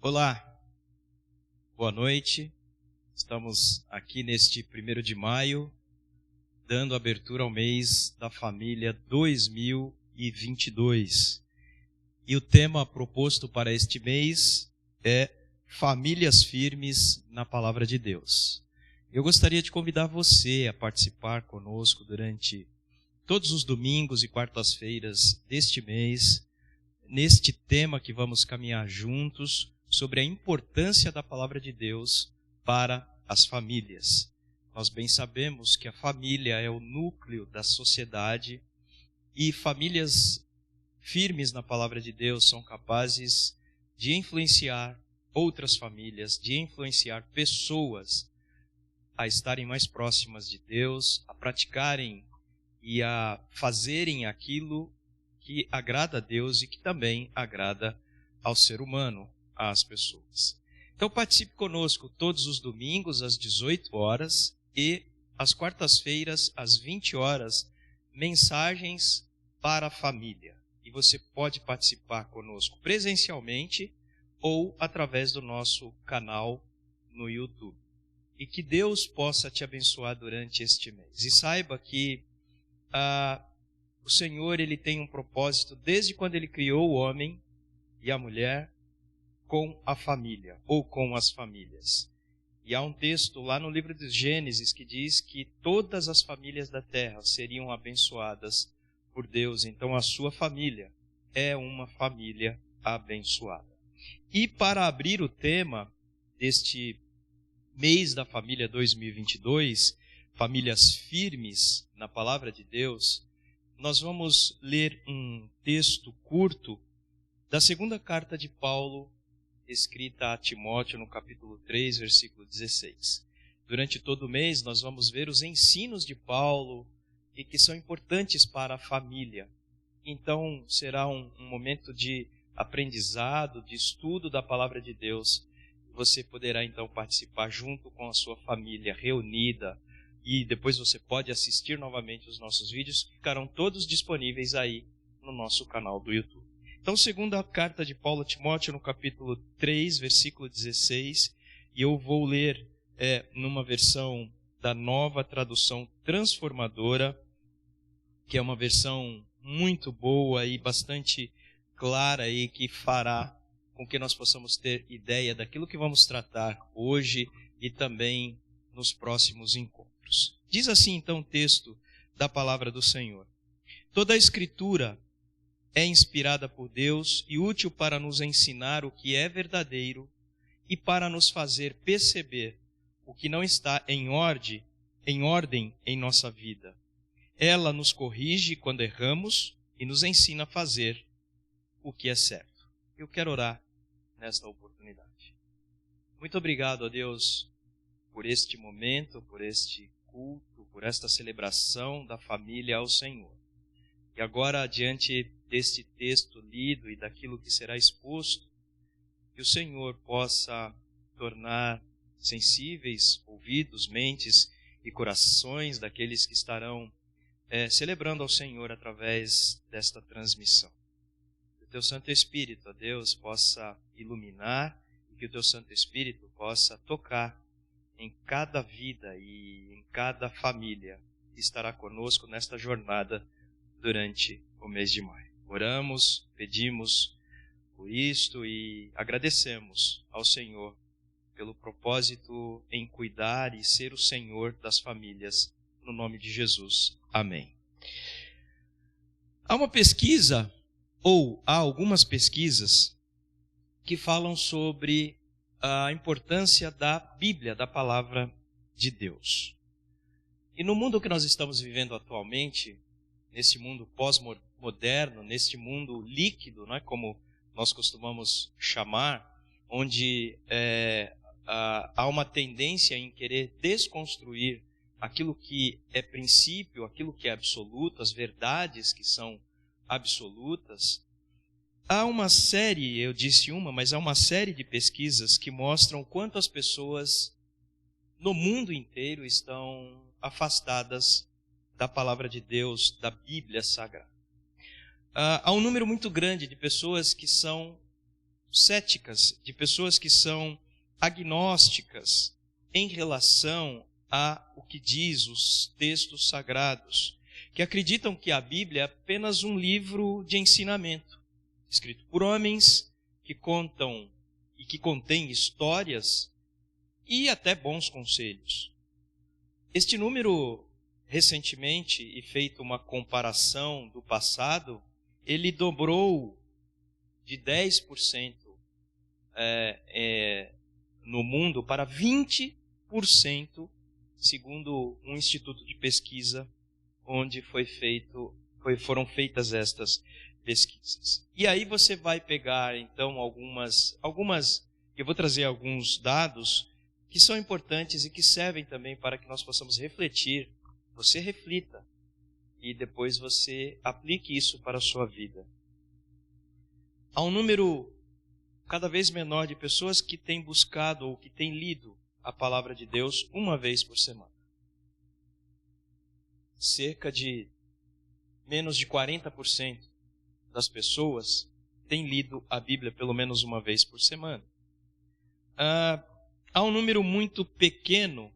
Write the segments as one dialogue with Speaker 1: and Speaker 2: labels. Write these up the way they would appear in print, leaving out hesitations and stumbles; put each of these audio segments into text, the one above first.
Speaker 1: Olá, boa noite. Estamos aqui neste 1º de maio, dando abertura ao mês da família 2022. E o tema proposto para este mês é Famílias Firmes na Palavra de Deus. Eu gostaria de convidar você a participar conosco durante todos os domingos e quartas-feiras deste mês, neste tema que vamos caminhar juntos, sobre a importância da palavra de Deus para as famílias. Nós bem sabemos que a família é o núcleo da sociedade e famílias firmes na palavra de Deus são capazes de influenciar outras famílias, de influenciar pessoas a estarem mais próximas de Deus, a praticarem e a fazerem aquilo que agrada a Deus e que também agrada ao ser humano, às pessoas. Então participe conosco todos os domingos às 18 horas e às quartas-feiras às 20 horas, mensagens para a família. E você pode participar conosco presencialmente ou através do nosso canal no YouTube. E que Deus possa te abençoar durante este mês. E saiba que o Senhor ele tem um propósito desde quando Ele criou o homem e a mulher com a família, ou com as famílias. E há um texto lá no livro de Gênesis que diz que todas as famílias da terra seriam abençoadas por Deus. Então a sua família é uma família abençoada. E para abrir o tema deste mês da família 2022, famílias firmes na palavra de Deus, nós vamos ler um texto curto da segunda carta de Paulo, escrita a Timóteo no capítulo 3, versículo 16. Durante todo o mês nós vamos ver os ensinos de Paulo e que são importantes para a família. Então será um momento de aprendizado, de estudo da palavra de Deus. Você poderá então participar junto com a sua família reunida e depois você pode assistir novamente os nossos vídeos, que ficarão todos disponíveis aí no nosso canal do YouTube. Então, segunda carta de Paulo a Timóteo, no capítulo 3, versículo 16, e eu vou ler numa versão da Nova Tradução Transformadora, que é uma versão muito boa e bastante clara e que fará com que nós possamos ter ideia daquilo que vamos tratar hoje e também nos próximos encontros. Diz assim, então, o texto da palavra do Senhor. Toda a Escritura é inspirada por Deus e útil para nos ensinar o que é verdadeiro e para nos fazer perceber o que não está em ordem em nossa vida. Ela nos corrige quando erramos e nos ensina a fazer o que é certo. Eu quero orar nesta oportunidade. Muito obrigado a Deus por este momento, por este culto, por esta celebração da família ao Senhor. E agora, diante deste texto lido e daquilo que será exposto, que o Senhor possa tornar sensíveis ouvidos, mentes e corações daqueles que estarão celebrando ao Senhor através desta transmissão. Que o Teu Santo Espírito, ó Deus, possa iluminar e que o Teu Santo Espírito possa tocar em cada vida e em cada família que estará conosco nesta jornada durante o mês de maio. Oramos, pedimos por isto e agradecemos ao Senhor pelo propósito em cuidar e ser o Senhor das famílias, no nome de Jesus. Amém. Há uma pesquisa, ou há algumas pesquisas, que falam sobre a importância da Bíblia, da palavra de Deus. E no mundo que nós estamos vivendo atualmente, nesse mundo pós-moderno, neste mundo líquido, não é, como nós costumamos chamar, onde há uma tendência em querer desconstruir aquilo que é princípio, aquilo que é absoluto, as verdades que são absolutas. Há uma série, eu disse mas há uma série de pesquisas que mostram o quanto as pessoas no mundo inteiro estão afastadas da palavra de Deus, da Bíblia Sagrada. Há um número muito grande de pessoas que são céticas, de pessoas que são agnósticas em relação a o que diz os textos sagrados, que acreditam que a Bíblia é apenas um livro de ensinamento, escrito por homens que contam e que contém histórias e até bons conselhos. Este número, recentemente, e feito uma comparação do passado, ele dobrou de 10% no mundo para 20%, segundo um instituto de pesquisa onde foram feitas estas pesquisas. E aí você vai pegar, então, algumas, eu vou trazer alguns dados que são importantes e que servem também para que nós possamos refletir. Você reflita e depois você aplique isso para a sua vida. Há um número cada vez menor de pessoas que têm buscado ou que têm lido a palavra de Deus uma vez por semana. Cerca de menos de 40% das pessoas têm lido a Bíblia pelo menos uma vez por semana. Há um número muito pequeno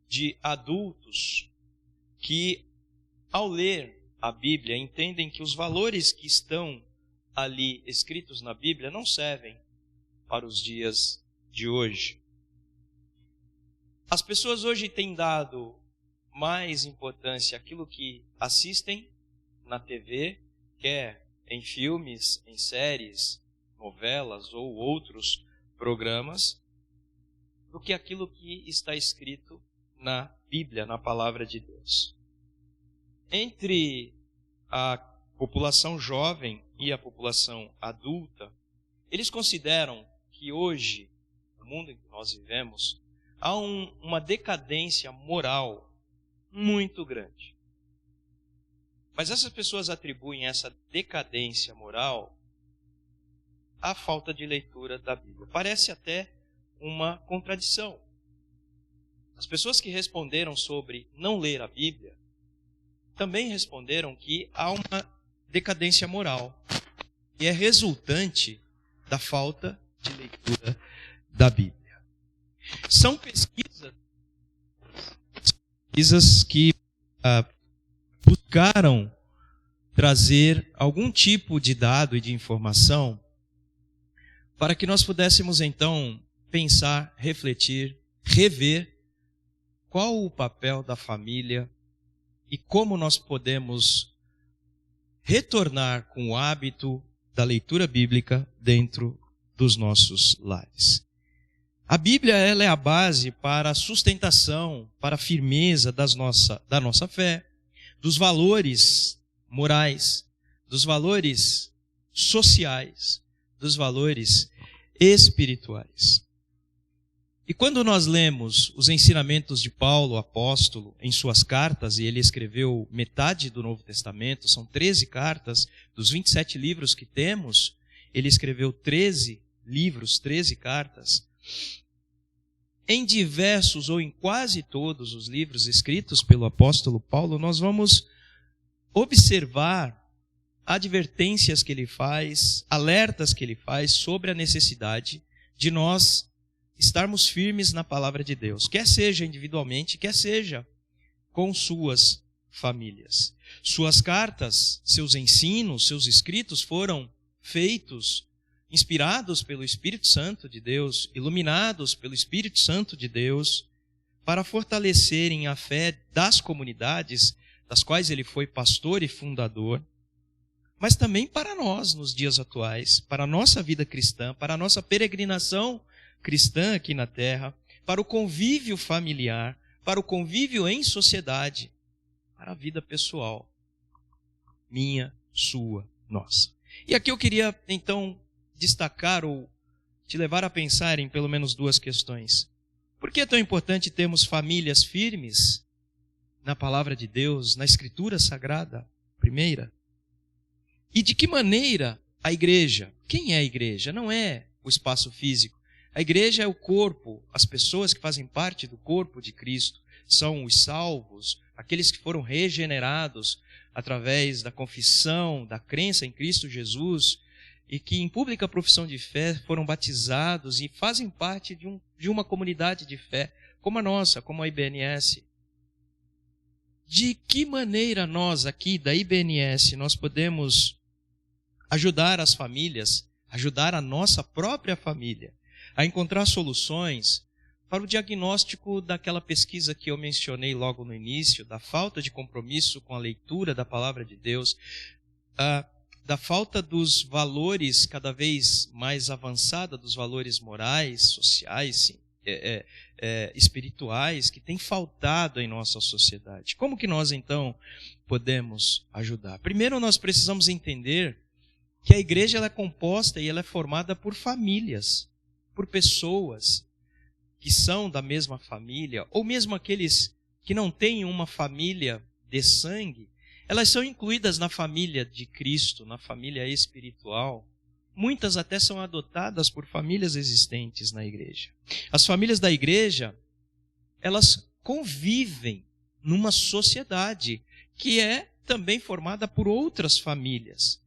Speaker 1: de adultos que, ao ler a Bíblia, entendem que os valores que estão ali escritos na Bíblia não servem para os dias de hoje. As pessoas hoje têm dado mais importância àquilo que assistem na TV, quer em filmes, em séries, novelas ou outros programas, do que aquilo que está escrito na Bíblia, na palavra de Deus. Entre a população jovem e a população adulta, eles consideram que hoje, no mundo em que nós vivemos, há uma decadência moral muito grande. Mas essas pessoas atribuem essa decadência moral à falta de leitura da Bíblia. Parece até uma contradição. As pessoas que responderam sobre não ler a Bíblia também responderam que há uma decadência moral e é resultante da falta de leitura da Bíblia. São pesquisas que buscaram trazer algum tipo de dado e de informação para que nós pudéssemos então pensar, refletir, rever qual o papel da família e como nós podemos retornar com o hábito da leitura bíblica dentro dos nossos lares. A Bíblia ela é a base para a sustentação, para a firmeza da nossa fé, dos valores morais, dos valores sociais, dos valores espirituais. E quando nós lemos os ensinamentos de Paulo, apóstolo, em suas cartas, e ele escreveu metade do Novo Testamento, são 13 cartas, dos 27 livros que temos, ele escreveu 13 livros, 13 cartas. Em diversos ou em quase todos os livros escritos pelo apóstolo Paulo, nós vamos observar advertências que ele faz, alertas que ele faz sobre a necessidade de nós estarmos firmes na palavra de Deus, quer seja individualmente, quer seja com suas famílias. Suas cartas, seus ensinos, seus escritos foram feitos, inspirados pelo Espírito Santo de Deus, iluminados pelo Espírito Santo de Deus, para fortalecerem a fé das comunidades das quais ele foi pastor e fundador, mas também para nós nos dias atuais, para a nossa vida cristã, para a nossa peregrinação cristã aqui na terra, para o convívio familiar, para o convívio em sociedade, para a vida pessoal, minha, sua, nossa. E aqui eu queria então destacar ou te levar a pensar em pelo menos duas questões. Por que é tão importante termos famílias firmes na palavra de Deus, na Escritura Sagrada, primeira? E de que maneira a igreja, quem é a igreja? Não é o espaço físico. A igreja é o corpo, as pessoas que fazem parte do corpo de Cristo, são os salvos, aqueles que foram regenerados através da confissão, da crença em Cristo Jesus e que em pública profissão de fé foram batizados e fazem parte de uma comunidade de fé, como a nossa, como a IBNS. De que maneira nós aqui da IBNS, nós podemos ajudar as famílias, ajudar a nossa própria família a encontrar soluções para o diagnóstico daquela pesquisa que eu mencionei logo no início, da falta de compromisso com a leitura da palavra de Deus, da falta dos valores cada vez mais avançada, dos valores morais, sociais, espirituais, que tem faltado em nossa sociedade. Como que nós, então, podemos ajudar? Primeiro, nós precisamos entender que a igreja ela é composta e ela é formada por famílias, por pessoas que são da mesma família, ou mesmo aqueles que não têm uma família de sangue, elas são incluídas na família de Cristo, na família espiritual. Muitas até são adotadas por famílias existentes na igreja. As famílias da igreja, elas convivem numa sociedade que é também formada por outras famílias.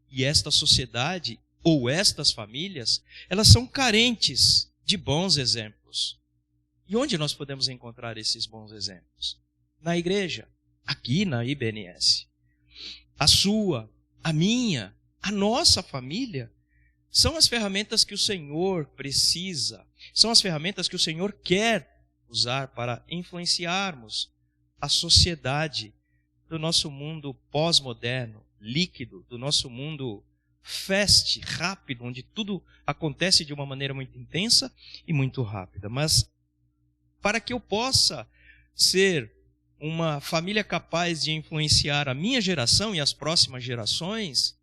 Speaker 1: E esta sociedade, ou estas famílias, elas são carentes de bons exemplos. E onde nós podemos encontrar esses bons exemplos? Na igreja, aqui na IBNS. A sua, a minha, a nossa família são as ferramentas que o Senhor precisa, são as ferramentas que o Senhor quer usar para influenciarmos a sociedade do nosso mundo pós-moderno, líquido, do nosso mundo fast, rápido, onde tudo acontece de uma maneira muito intensa e muito rápida. Mas para que eu possa ser uma família capaz de influenciar a minha geração e as próximas gerações,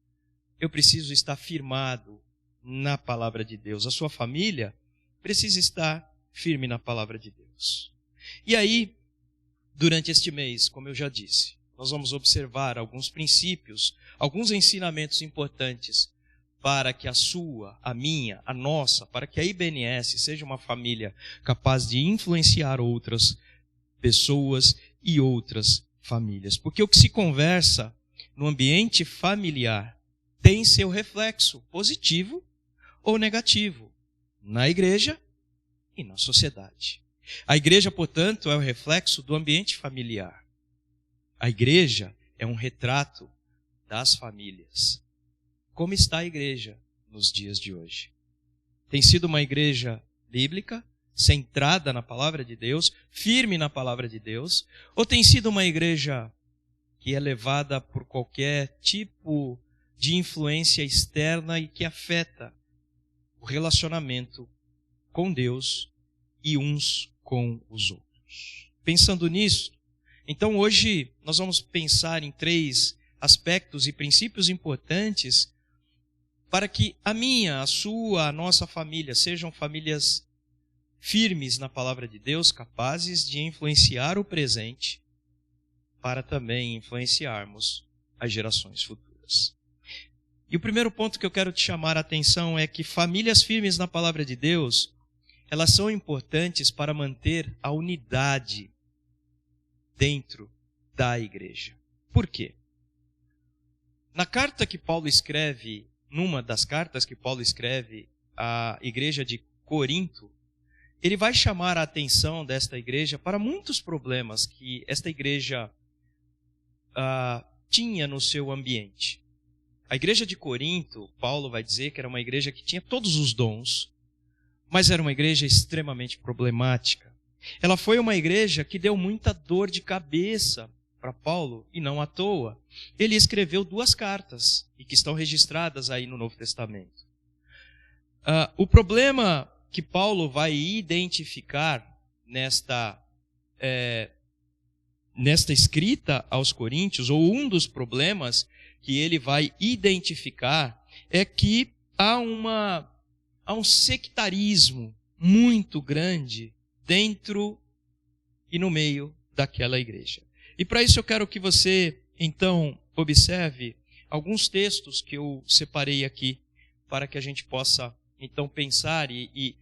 Speaker 1: eu preciso estar firmado na palavra de Deus. A sua família precisa estar firme na palavra de Deus. E aí, durante este mês, como eu já disse, nós vamos observar alguns princípios, alguns ensinamentos importantes para que a sua, a minha, a nossa, para que a IBNS seja uma família capaz de influenciar outras pessoas e outras famílias. Porque o que se conversa no ambiente familiar tem seu reflexo positivo ou negativo na igreja e na sociedade. A igreja, portanto, é o reflexo do ambiente familiar. A igreja é um retrato das famílias. Como está a igreja nos dias de hoje? Tem sido uma igreja bíblica, centrada na palavra de Deus, firme na palavra de Deus, ou tem sido uma igreja que é levada por qualquer tipo de influência externa e que afeta o relacionamento com Deus e uns com os outros? Pensando nisso, então hoje nós vamos pensar em 3 aspectos e princípios importantes para que a minha, a sua, a nossa família sejam famílias firmes na palavra de Deus, capazes de influenciar o presente para também influenciarmos as gerações futuras. E o primeiro ponto que eu quero te chamar a atenção é que famílias firmes na palavra de Deus, elas são importantes para manter a unidade dentro da igreja. Por quê? Na carta que Paulo escreve, numa das cartas que Paulo escreve à igreja de Corinto, ele vai chamar a atenção desta igreja para muitos problemas que esta igreja tinha no seu ambiente. A igreja de Corinto, Paulo vai dizer que era uma igreja que tinha todos os dons, mas era uma igreja extremamente problemática. Ela foi uma igreja que deu muita dor de cabeça para Paulo, e não à toa. Ele escreveu 2 cartas, e que estão registradas aí no Novo Testamento. O problema que Paulo vai identificar nesta escrita aos Coríntios, ou um dos problemas que ele vai identificar, é que há um sectarismo muito grande dentro e no meio daquela igreja. E para isso eu quero que você, então, observe alguns textos que eu separei aqui, para que a gente possa, então, pensar e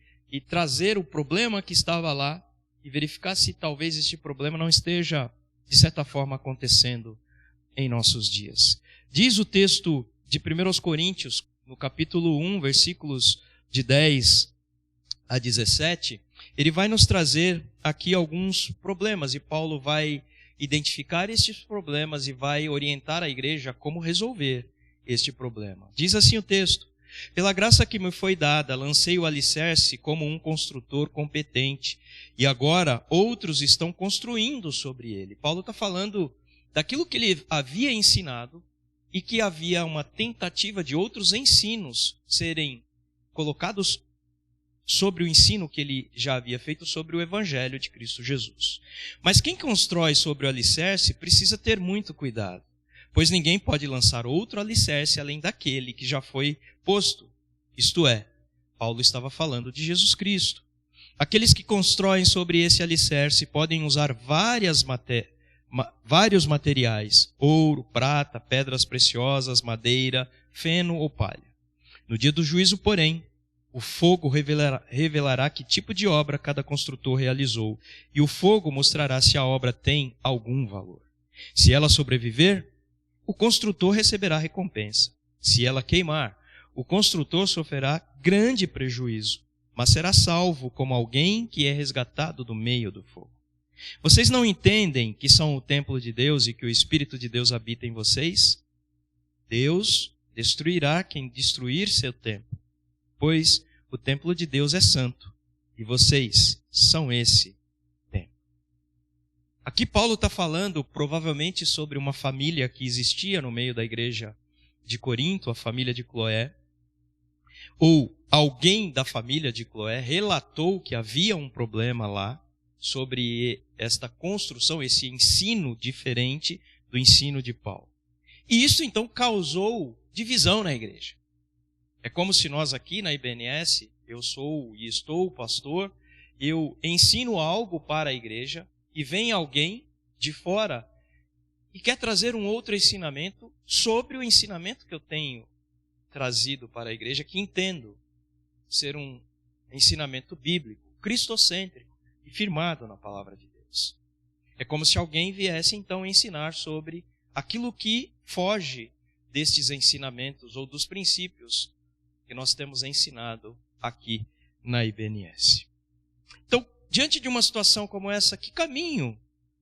Speaker 1: trazer o problema que estava lá e verificar se talvez este problema não esteja, de certa forma, acontecendo em nossos dias. Diz o texto de 1 Coríntios, no capítulo 1, versículos de 10 a 17, ele vai nos trazer aqui alguns problemas, e Paulo vai identificar estes problemas e vai orientar a igreja como resolver este problema. Diz assim o texto: pela graça que me foi dada, lancei o alicerce como um construtor competente, e agora outros estão construindo sobre ele. Paulo está falando daquilo que ele havia ensinado e que havia uma tentativa de outros ensinos serem colocados sobre o ensino que ele já havia feito sobre o Evangelho de Cristo Jesus. Mas quem constrói sobre o alicerce precisa ter muito cuidado, pois ninguém pode lançar outro alicerce além daquele que já foi posto. Isto é, Paulo estava falando de Jesus Cristo. Aqueles que constroem sobre esse alicerce podem usar vários materiais: ouro, prata, pedras preciosas, madeira, feno ou palha. No dia do juízo, porém, o fogo revelará que tipo de obra cada construtor realizou, e o fogo mostrará se a obra tem algum valor. Se ela sobreviver, o construtor receberá recompensa. Se ela queimar, o construtor sofrerá grande prejuízo, mas será salvo como alguém que é resgatado do meio do fogo. Vocês não entendem que são o templo de Deus e que o Espírito de Deus habita em vocês? Deus destruirá quem destruir seu templo, pois o templo de Deus é santo, e vocês são esse templo. Aqui Paulo está falando provavelmente sobre uma família que existia no meio da igreja de Corinto, a família de Cloé, ou alguém da família de Cloé relatou que havia um problema lá sobre esta construção, esse ensino diferente do ensino de Paulo. E isso então causou divisão na igreja. É como se nós aqui na IBNS, eu sou e estou pastor, eu ensino algo para a igreja e vem alguém de fora e quer trazer um outro ensinamento sobre o ensinamento que eu tenho trazido para a igreja, que entendo ser um ensinamento bíblico, cristocêntrico e firmado na palavra de Deus. É como se alguém viesse então ensinar sobre aquilo que foge destes ensinamentos ou dos princípios que nós temos ensinado aqui na IBNS. Então, diante de uma situação como essa, que caminho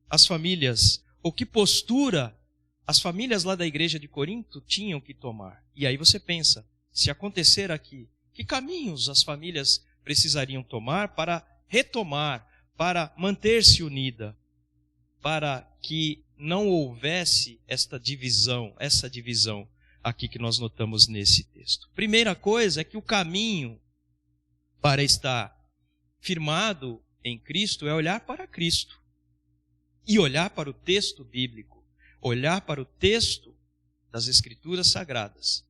Speaker 1: as famílias, ou que postura as famílias lá da igreja de Corinto tinham que tomar? E aí você pensa, se acontecer aqui, que caminhos as famílias precisariam tomar para retomar, para manter-se unida, para que não houvesse essa divisão aqui que nós notamos nesse texto. Primeira coisa é que o caminho para estar firmado em Cristo é olhar para Cristo e olhar para o texto bíblico, olhar para o texto das Escrituras Sagradas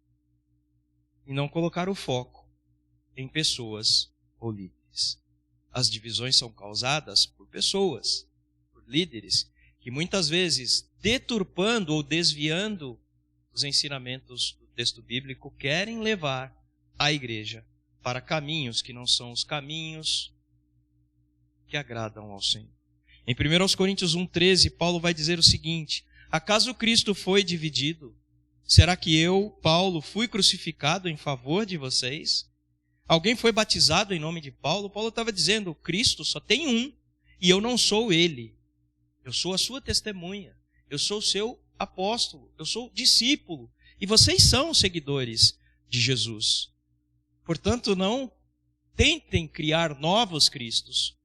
Speaker 1: e não colocar o foco em pessoas ou líderes. As divisões são causadas por pessoas, por líderes, que muitas vezes, deturpando ou desviando os ensinamentos do texto bíblico, querem levar a igreja para caminhos que não são os caminhos que agradam ao Senhor. Em 1 Coríntios 1,13, Paulo vai dizer o seguinte: acaso Cristo foi dividido? Será que eu, Paulo, fui crucificado em favor de vocês? Alguém foi batizado em nome de Paulo? Paulo estava dizendo, Cristo só tem um, e eu não sou ele. Eu sou a sua testemunha, eu sou o seu apóstolo, eu sou discípulo, e vocês são seguidores de Jesus. Portanto, não tentem criar novos Cristos,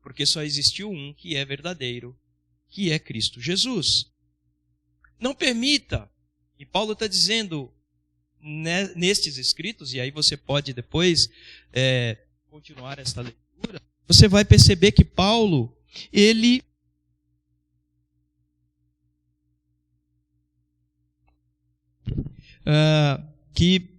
Speaker 1: porque só existiu um que é verdadeiro, que é Cristo Jesus. Não permita, e Paulo está dizendo nestes escritos, e aí você pode depois continuar esta leitura, você vai perceber que Paulo, ele que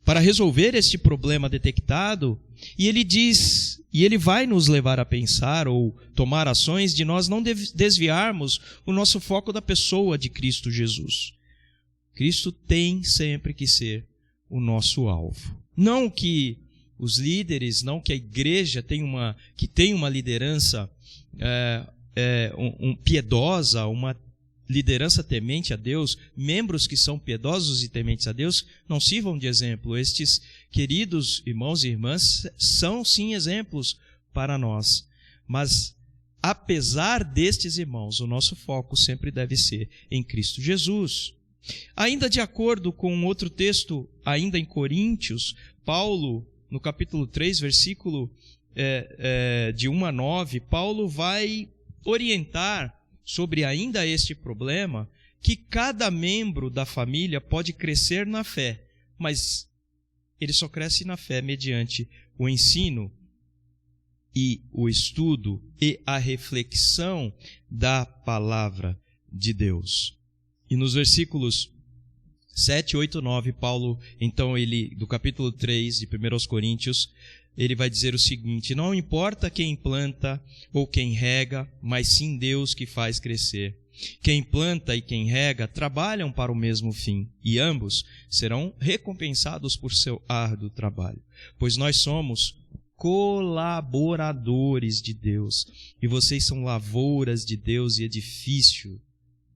Speaker 1: para resolver este problema detectado, e ele diz, e ele vai nos levar a pensar ou tomar ações de nós não desviarmos o nosso foco da pessoa de Cristo Jesus. Cristo tem sempre que ser o nosso alvo. Não que os líderes, não que a igreja tenha uma liderança piedosa, liderança temente a Deus, membros que são piedosos e tementes a Deus, não sirvam de exemplo. Estes queridos irmãos e irmãs são sim exemplos para nós. Mas, apesar destes irmãos, o nosso foco sempre deve ser em Cristo Jesus. Ainda de acordo com outro texto, ainda em Coríntios, Paulo, no capítulo 3, versículo de 1 a 9, Paulo vai orientar sobre ainda este problema, que cada membro da família pode crescer na fé, mas ele só cresce na fé mediante o ensino e o estudo e a reflexão da palavra de Deus. E nos versículos 7, 8, 9, Paulo, então do capítulo 3 de 1 Coríntios, ele vai dizer o seguinte: não importa quem planta ou quem rega, mas sim Deus que faz crescer. Quem planta e quem rega trabalham para o mesmo fim, e ambos serão recompensados por seu árduo trabalho. Pois nós somos colaboradores de Deus, e vocês são lavouras de Deus e edifício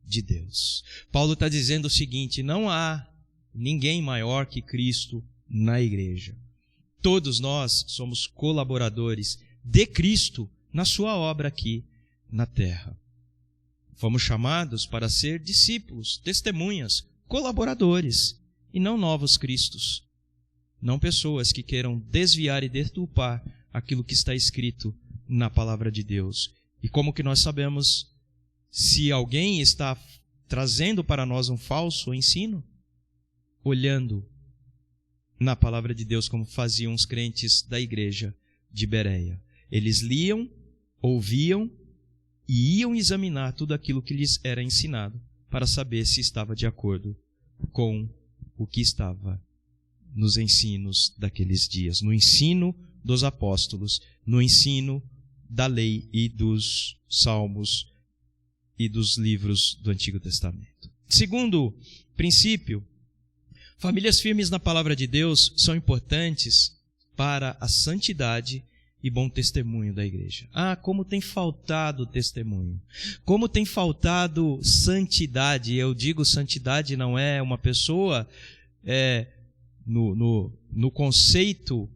Speaker 1: de Deus. Paulo está dizendo o seguinte: não há ninguém maior que Cristo na igreja. Todos nós somos colaboradores de Cristo na sua obra aqui na terra. Fomos chamados para ser discípulos, testemunhas, colaboradores, e não novos cristos. Não pessoas que queiram desviar e deturpar aquilo que está escrito na palavra de Deus. E como que nós sabemos se alguém está trazendo para nós um falso ensino? Olhando na palavra de Deus, como faziam os crentes da igreja de Bereia. Eles liam, ouviam e iam examinar tudo aquilo que lhes era ensinado para saber se estava de acordo com o que estava nos ensinos daqueles dias, no ensino dos apóstolos, no ensino da lei e dos salmos e dos livros do Antigo Testamento. Segundo princípio, famílias firmes na palavra de Deus são importantes para a santidade e bom testemunho da igreja. Como tem faltado testemunho. Como tem faltado santidade. Eu digo santidade não é uma pessoa no conceito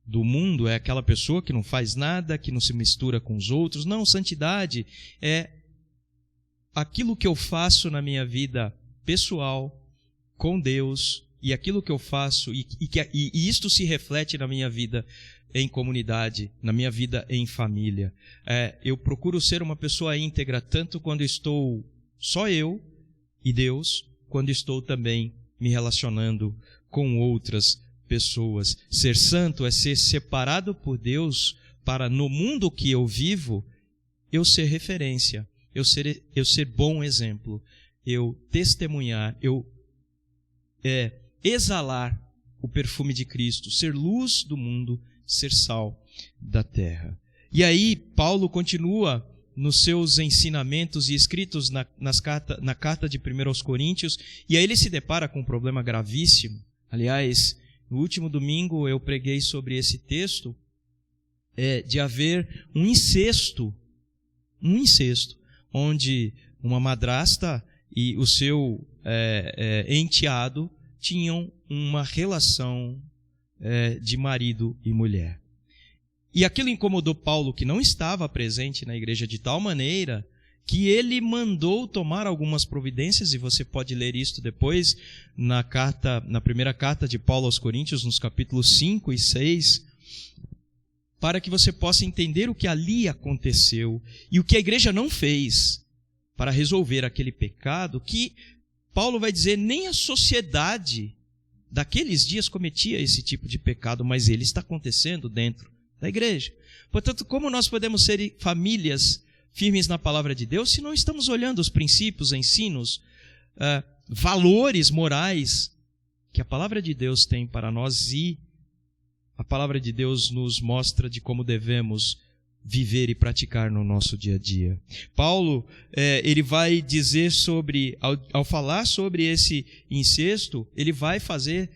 Speaker 1: do mundo, é aquela pessoa que não faz nada, que não se mistura com os outros. Não, santidade é aquilo que eu faço na minha vida pessoal, com Deus, e aquilo que eu faço, e isto se reflete na minha vida em comunidade, na minha vida em família. Eu procuro ser uma pessoa íntegra, tanto quando estou só eu e Deus, quando estou também me relacionando com outras pessoas. Ser santo é ser separado por Deus para, no mundo que eu vivo, eu ser referência, eu ser bom exemplo, eu testemunhar, eu exalar o perfume de Cristo, ser luz do mundo, ser sal da terra. E aí Paulo continua nos seus ensinamentos e escritos na carta de 1 Coríntios, e aí ele se depara com um problema gravíssimo. Aliás, no último domingo eu preguei sobre esse texto, de haver um incesto, onde uma madrasta e o seu enteado tinham uma relação de marido e mulher. E aquilo incomodou Paulo, que não estava presente na igreja, de tal maneira que ele mandou tomar algumas providências, e você pode ler isto depois na primeira carta de Paulo aos Coríntios, nos capítulos 5 e 6, para que você possa entender o que ali aconteceu e o que a igreja não fez para resolver aquele pecado que Paulo vai dizer nem a sociedade daqueles dias cometia esse tipo de pecado, mas ele está acontecendo dentro da igreja. Portanto, como nós podemos ser famílias firmes na palavra de Deus se não estamos olhando os princípios, ensinos, valores morais que a palavra de Deus tem para nós, e a palavra de Deus nos mostra de como devemos viver e praticar no nosso dia a dia. Paulo, ele vai dizer ao falar sobre esse incesto, ele vai fazer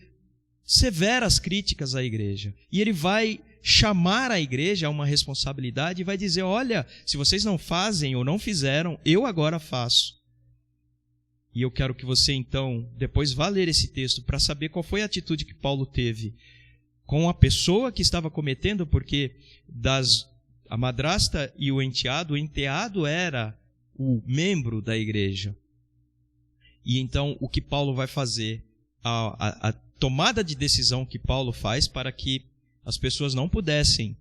Speaker 1: severas críticas à igreja. E ele vai chamar a igreja a uma responsabilidade e vai dizer: olha, se vocês não fazem ou não fizeram, eu agora faço. E eu quero que você, então, depois vá ler esse texto para saber qual foi a atitude que Paulo teve com a pessoa que estava cometendo, porque a madrasta e o enteado era o membro da igreja. E então, o que Paulo vai fazer, a tomada de decisão que Paulo faz para que as pessoas não pudessem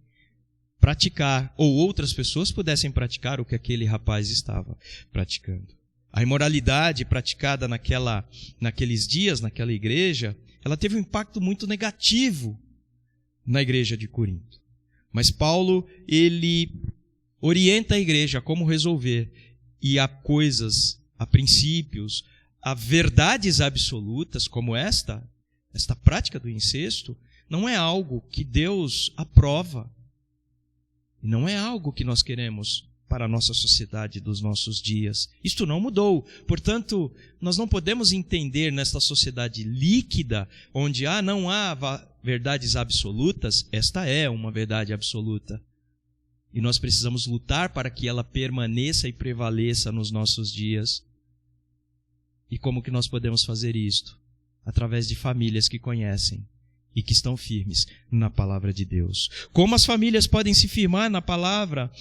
Speaker 1: praticar, ou outras pessoas pudessem praticar o que aquele rapaz estava praticando. A imoralidade praticada naqueles dias, naquela igreja, ela teve um impacto muito negativo na igreja de Corinto. Mas Paulo, ele orienta a igreja a como resolver. E há coisas, há princípios, há verdades absolutas, como esta prática do incesto, não é algo que Deus aprova. E não é algo que nós queremos para a nossa sociedade dos nossos dias. Isto não mudou. Portanto, nós não podemos entender nesta sociedade líquida, onde não há verdades absolutas, esta é uma verdade absoluta. E nós precisamos lutar para que ela permaneça e prevaleça nos nossos dias. E como que nós podemos fazer isto? Através de famílias que conhecem e que estão firmes na palavra de Deus. Como as famílias podem se firmar na palavra,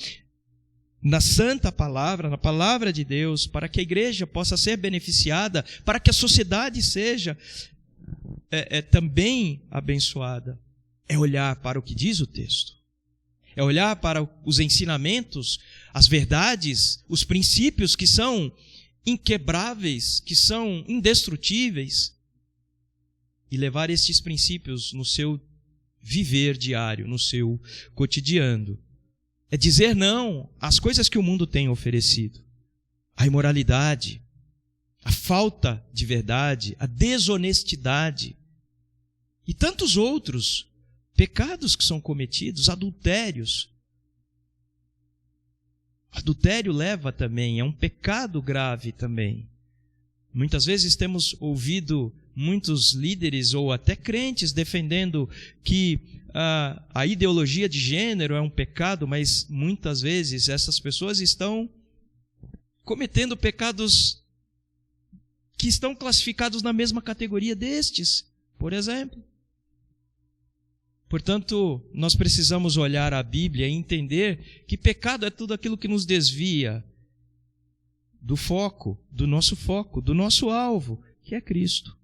Speaker 1: na santa palavra, na palavra de Deus, para que a igreja possa ser beneficiada, para que a sociedade seja também abençoada? É olhar para o que diz o texto. É olhar para os ensinamentos, as verdades, os princípios que são inquebráveis, que são indestrutíveis, e levar estes princípios no seu viver diário, no seu cotidiano. É dizer não às coisas que o mundo tem oferecido. A imoralidade, a falta de verdade, a desonestidade e tantos outros pecados que são cometidos, adultérios. Adultério leva também, é um pecado grave também. Muitas vezes temos ouvido muitos líderes ou até crentes defendendo que a ideologia de gênero é um pecado, mas muitas vezes essas pessoas estão cometendo pecados que estão classificados na mesma categoria destes, por exemplo. Portanto, nós precisamos olhar a Bíblia e entender que pecado é tudo aquilo que nos desvia do foco, do nosso alvo, que é Cristo.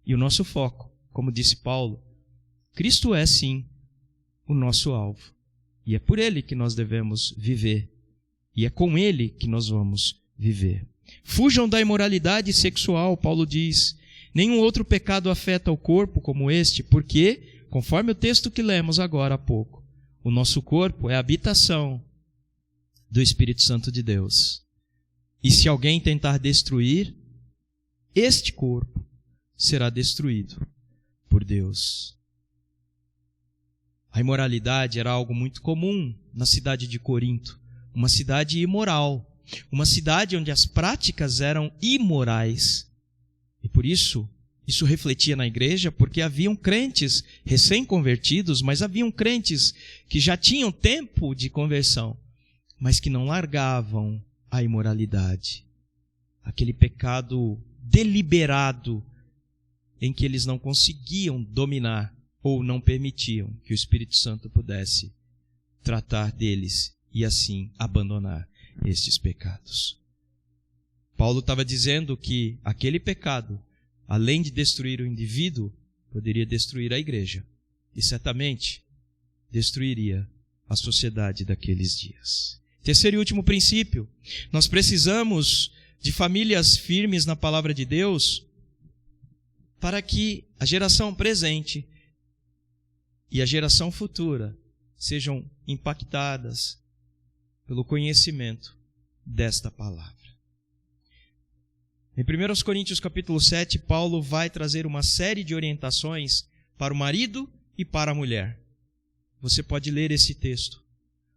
Speaker 1: E o nosso foco, como disse Paulo, Cristo é sim o nosso alvo. E é por Ele que nós devemos viver. E é com Ele que nós vamos viver. Fujam da imoralidade sexual, Paulo diz. Nenhum outro pecado afeta o corpo como este, porque, conforme o texto que lemos agora há pouco, o nosso corpo é a habitação do Espírito Santo de Deus. E se alguém tentar destruir este corpo, será destruído por Deus. A imoralidade era algo muito comum na cidade de Corinto, uma cidade imoral, uma cidade onde as práticas eram imorais. E por isso refletia na igreja, porque haviam crentes recém-convertidos, mas haviam crentes que já tinham tempo de conversão, mas que não largavam a imoralidade, aquele pecado deliberado em que eles não conseguiam dominar ou não permitiam que o Espírito Santo pudesse tratar deles e assim abandonar estes pecados. Paulo estava dizendo que aquele pecado, além de destruir o indivíduo, poderia destruir a igreja e certamente destruiria a sociedade daqueles dias. Terceiro e último princípio, nós precisamos de famílias firmes na palavra de Deus para que a geração presente e a geração futura sejam impactadas pelo conhecimento desta palavra. Em 1 Coríntios capítulo 7, Paulo vai trazer uma série de orientações para o marido e para a mulher. Você pode ler esse texto.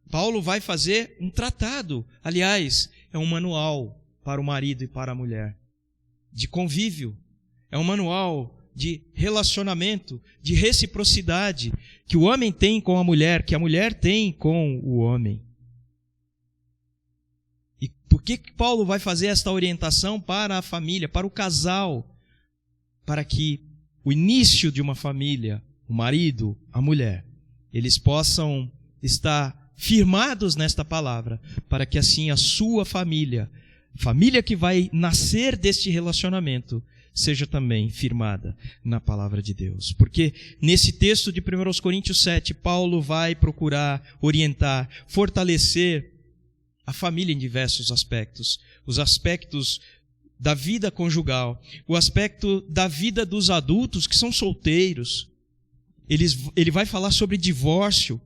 Speaker 1: Paulo vai fazer um tratado, aliás, é um manual para o marido e para a mulher, de convívio. É um manual de relacionamento, de reciprocidade, que o homem tem com a mulher, que a mulher tem com o homem. E por que Paulo vai fazer esta orientação para a família, para o casal? Para que o início de uma família, o marido, a mulher, eles possam estar firmados nesta palavra, para que assim a sua família que vai nascer deste relacionamento, seja também firmada na palavra de Deus. Porque nesse texto de 1 Coríntios 7, Paulo vai procurar orientar, fortalecer a família em diversos aspectos. Os aspectos da vida conjugal, o aspecto da vida dos adultos que são solteiros. Ele vai falar sobre divórcio,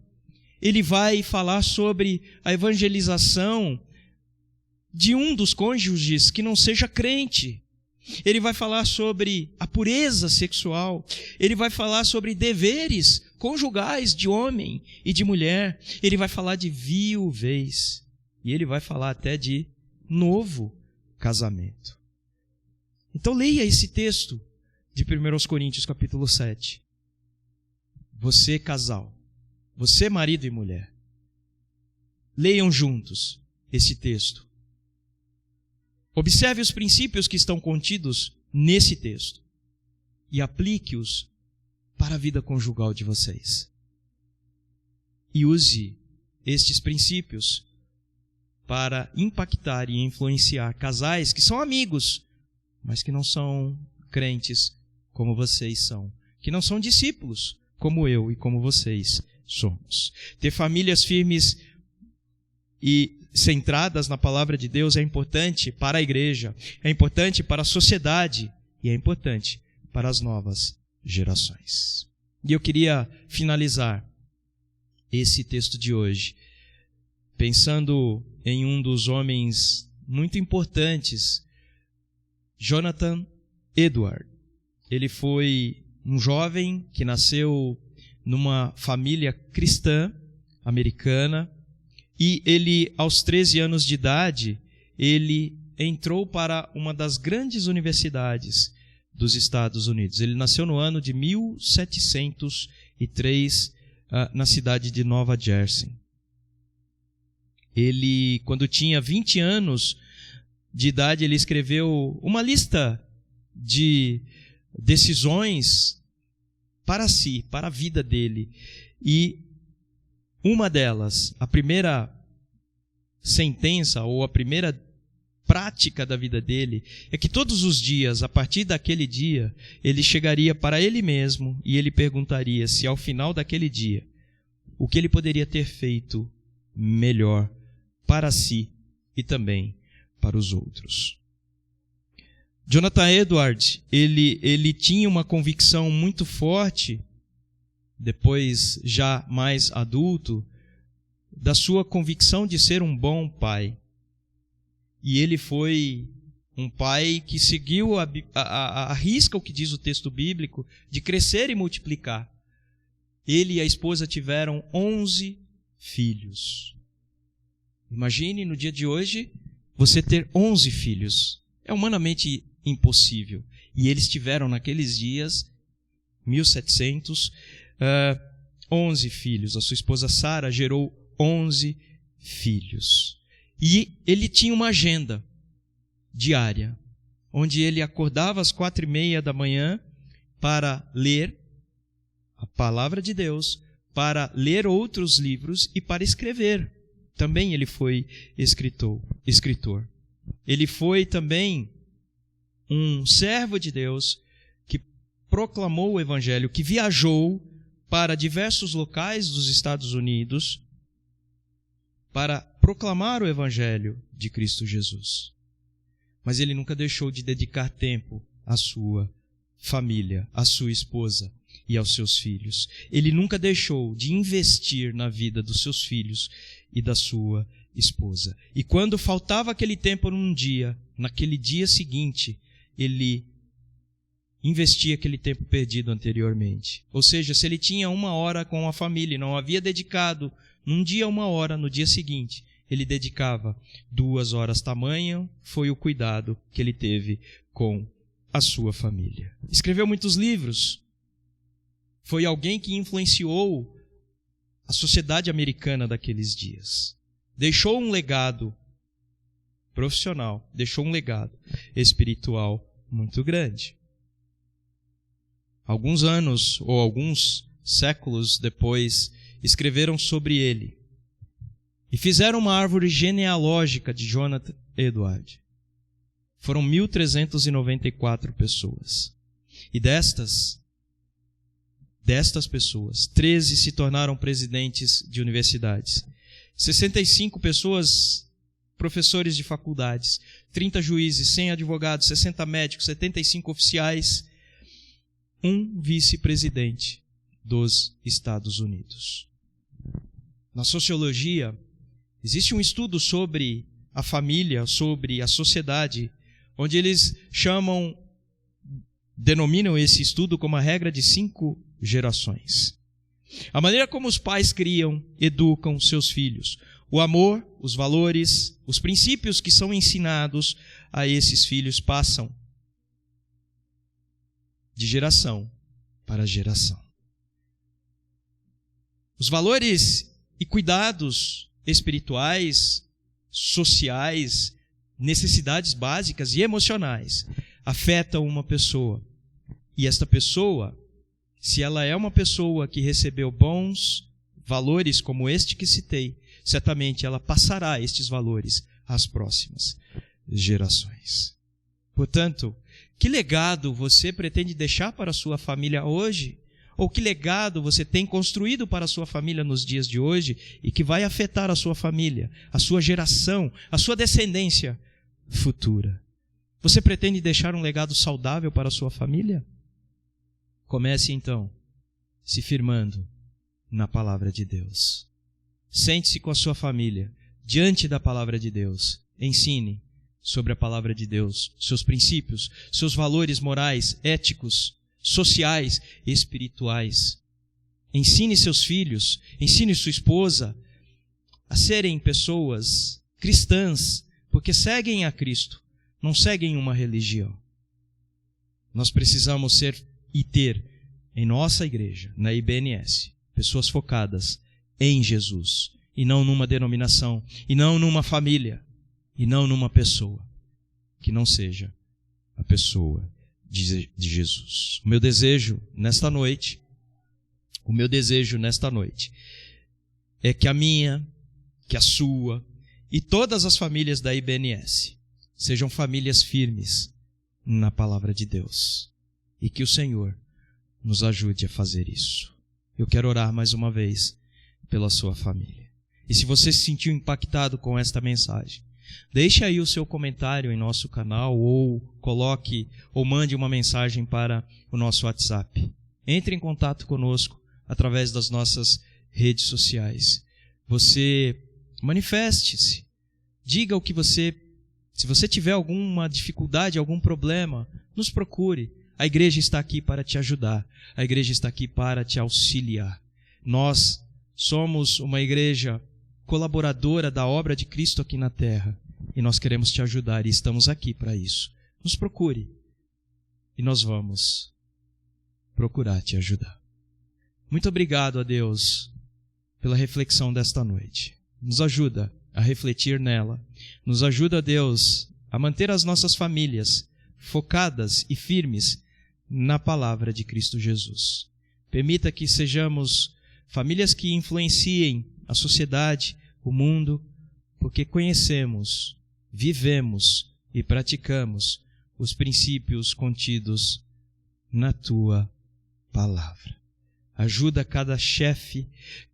Speaker 1: ele vai falar sobre a evangelização de um dos cônjuges que não seja crente. Ele vai falar sobre a pureza sexual. Ele vai falar sobre deveres conjugais de homem e de mulher. Ele vai falar de viuvez. E ele vai falar até de novo casamento. Então leia esse texto de 1 Coríntios capítulo 7. Você casal, você marido e mulher, leiam juntos esse texto. Observe os princípios que estão contidos nesse texto e aplique-os para a vida conjugal de vocês. E use estes princípios para impactar e influenciar casais que são amigos, mas que não são crentes como vocês são, que não são discípulos como eu e como vocês somos. Ter famílias firmes e centradas na palavra de Deus é importante para a igreja, é importante para a sociedade e é importante para as novas gerações. E eu queria finalizar esse texto de hoje pensando em um dos homens muito importantes, Jonathan Edwards. Ele foi um jovem que nasceu numa família cristã americana. E ele, aos 13 anos de idade, ele entrou para uma das grandes universidades dos Estados Unidos. Ele nasceu no ano de 1703, na cidade de Nova Jersey. Ele, quando tinha 20 anos de idade, ele escreveu uma lista de decisões para si, para a vida dele. E uma delas, a primeira sentença ou a primeira prática da vida dele é que todos os dias, a partir daquele dia, ele chegaria para ele mesmo e ele perguntaria se ao final daquele dia, o que ele poderia ter feito melhor para si e também para os outros. Jonathan Edwards, ele tinha uma convicção muito forte, depois já mais adulto, da sua convicção de ser um bom pai. E ele foi um pai que seguiu a risca o que diz o texto bíblico, de crescer e multiplicar. Ele e a esposa tiveram 11 filhos. Imagine no dia de hoje você ter 11 filhos. É humanamente impossível. E eles tiveram naqueles dias, 1700, 11 filhos. A sua esposa Sara gerou 11 filhos. E ele tinha uma agenda diária, onde ele acordava às 4:30 da manhã para ler a palavra de Deus, para ler outros livros e para escrever. Também ele foi escritor. Ele foi também um servo de Deus que proclamou o evangelho, que viajou para diversos locais dos Estados Unidos para proclamar o evangelho de Cristo Jesus. Mas ele nunca deixou de dedicar tempo à sua família, à sua esposa e aos seus filhos. Ele nunca deixou de investir na vida dos seus filhos e da sua esposa. E quando faltava aquele tempo num dia, naquele dia seguinte, ele investia aquele tempo perdido anteriormente. Ou seja, se ele tinha 1 hora com a família e não havia dedicado num dia 1 hora, no dia seguinte, ele dedicava 2 horas. Tamanho foi o cuidado que ele teve com a sua família. Escreveu muitos livros. Foi alguém que influenciou a sociedade americana daqueles dias. Deixou um legado profissional, deixou um legado espiritual muito grande. Alguns anos ou alguns séculos depois, escreveram sobre ele e fizeram uma árvore genealógica de Jonathan Edwards. Foram 1.394 pessoas. E destas pessoas, 13 se tornaram presidentes de universidades. 65 pessoas, professores de faculdades. 30 juízes, 100 advogados, 60 médicos, 75 oficiais. Um vice-presidente dos Estados Unidos. Na sociologia, existe um estudo sobre a família, sobre a sociedade, onde eles denominam esse estudo como a regra de 5 gerações. A maneira como os pais criam, educam seus filhos. O amor, os valores, os princípios que são ensinados a esses filhos passam de geração para geração. Os valores e cuidados espirituais, sociais, necessidades básicas e emocionais afetam uma pessoa. E esta pessoa, se ela é uma pessoa que recebeu bons valores como este que citei, certamente ela passará estes valores às próximas gerações. Portanto, que legado você pretende deixar para a sua família hoje? Ou que legado você tem construído para a sua família nos dias de hoje e que vai afetar a sua família, a sua geração, a sua descendência futura? Você pretende deixar um legado saudável para a sua família? Comece então se firmando na palavra de Deus. Sente-se com a sua família diante da palavra de Deus. Ensine sobre a palavra de Deus, seus princípios, seus valores morais, éticos, sociais e espirituais. Ensine seus filhos, ensine sua esposa a serem pessoas cristãs, porque seguem a Cristo, não seguem uma religião. Nós precisamos ser e ter em nossa igreja, na IBNS, pessoas focadas em Jesus, e não numa denominação, e não numa família, e não numa pessoa, que não seja a pessoa de Jesus. O meu desejo nesta noite é que a minha, que a sua e todas as famílias da IBNS sejam famílias firmes na palavra de Deus e que o Senhor nos ajude a fazer isso. Eu quero orar mais uma vez pela sua família. E se você se sentiu impactado com esta mensagem, deixe aí o seu comentário em nosso canal ou coloque ou mande uma mensagem para o nosso WhatsApp. Entre em contato conosco através das nossas redes sociais. Você manifeste-se. Diga o que se você tiver alguma dificuldade, algum problema, nos procure. A igreja está aqui para te ajudar. A igreja está aqui para te auxiliar. Nós somos uma igreja colaboradora da obra de Cristo aqui na terra. E nós queremos te ajudar e estamos aqui para isso. Nos procure e nós vamos procurar te ajudar. Muito obrigado a Deus pela reflexão desta noite. Nos ajuda a refletir nela. Nos ajuda, Deus, a manter as nossas famílias focadas e firmes na palavra de Cristo Jesus. Permita que sejamos famílias que influenciem a sociedade, o mundo, porque conhecemos, vivemos e praticamos os princípios contidos na Tua palavra. Ajuda cada chefe,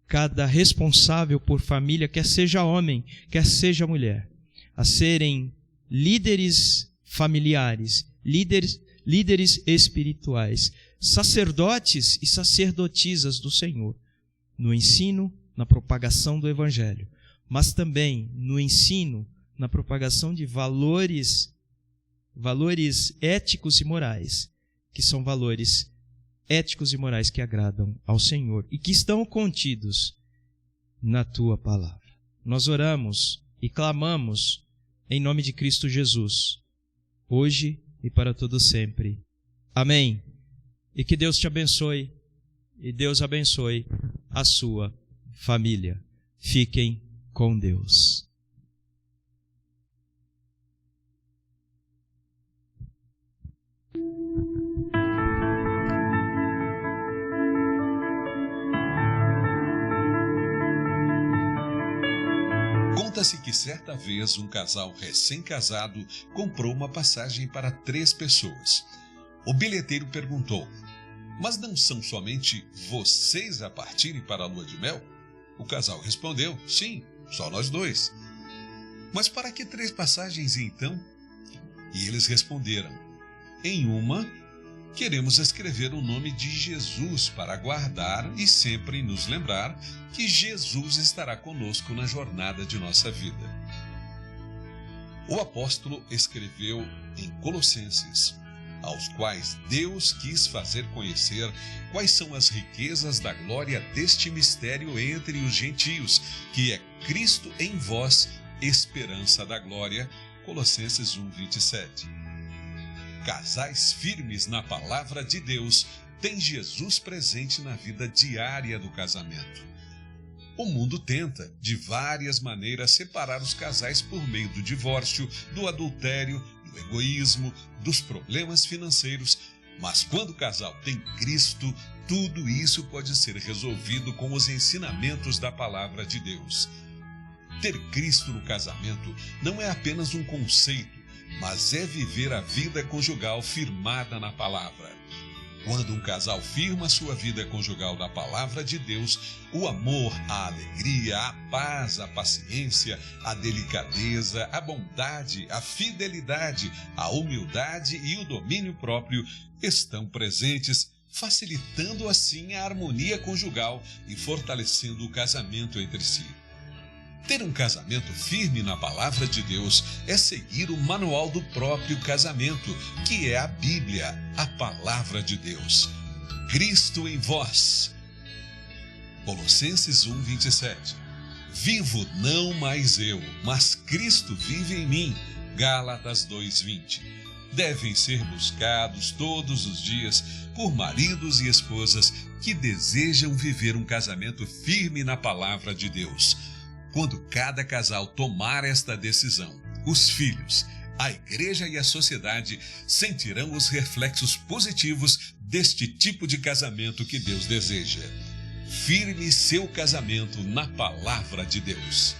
Speaker 1: cada responsável por família, quer seja homem, quer seja mulher, a serem líderes familiares, líderes espirituais, sacerdotes e sacerdotisas do Senhor, no ensino, na propagação do Evangelho, mas também no ensino, na propagação de valores éticos e morais, que são valores éticos e morais que agradam ao Senhor e que estão contidos na Tua palavra. Nós oramos e clamamos em nome de Cristo Jesus, hoje e para todo sempre. Amém. E que Deus te abençoe e Deus abençoe a sua família. Fiquem com Deus.
Speaker 2: Conta-se que certa vez um casal recém-casado comprou uma passagem para 3 pessoas. O bilheteiro perguntou: "Mas não são somente vocês a partirem para a lua de mel?" O casal respondeu: "Sim, só nós 2. "Mas para que 3 passagens então?" E eles responderam: "Em uma, queremos escrever o nome de Jesus para guardar e sempre nos lembrar que Jesus estará conosco na jornada de nossa vida." O apóstolo escreveu em Colossenses, aos quais Deus quis fazer conhecer quais são as riquezas da glória deste mistério entre os gentios, que é Cristo em vós, esperança da glória. Colossenses 1:27. Casais firmes na palavra de Deus têm Jesus presente na vida diária do casamento. O mundo tenta, de várias maneiras, separar os casais por meio do divórcio, do adultério, do egoísmo, dos problemas financeiros, mas quando o casal tem Cristo, tudo isso pode ser resolvido com os ensinamentos da palavra de Deus. Ter Cristo no casamento não é apenas um conceito, mas é viver a vida conjugal firmada na palavra. Quando um casal firma sua vida conjugal na palavra de Deus, o amor, a alegria, a paz, a paciência, a delicadeza, a bondade, a fidelidade, a humildade e o domínio próprio estão presentes, facilitando assim a harmonia conjugal e fortalecendo o casamento entre si. Ter um casamento firme na palavra de Deus é seguir o manual do próprio casamento, que é a Bíblia, a palavra de Deus. Cristo em vós. Colossenses 1:27. Vivo não mais eu, mas Cristo vive em mim. Gálatas 2:20. Devem ser buscados todos os dias por maridos e esposas que desejam viver um casamento firme na palavra de Deus. Quando cada casal tomar esta decisão, os filhos, a igreja e a sociedade sentirão os reflexos positivos deste tipo de casamento que Deus deseja. Firme seu casamento na palavra de Deus.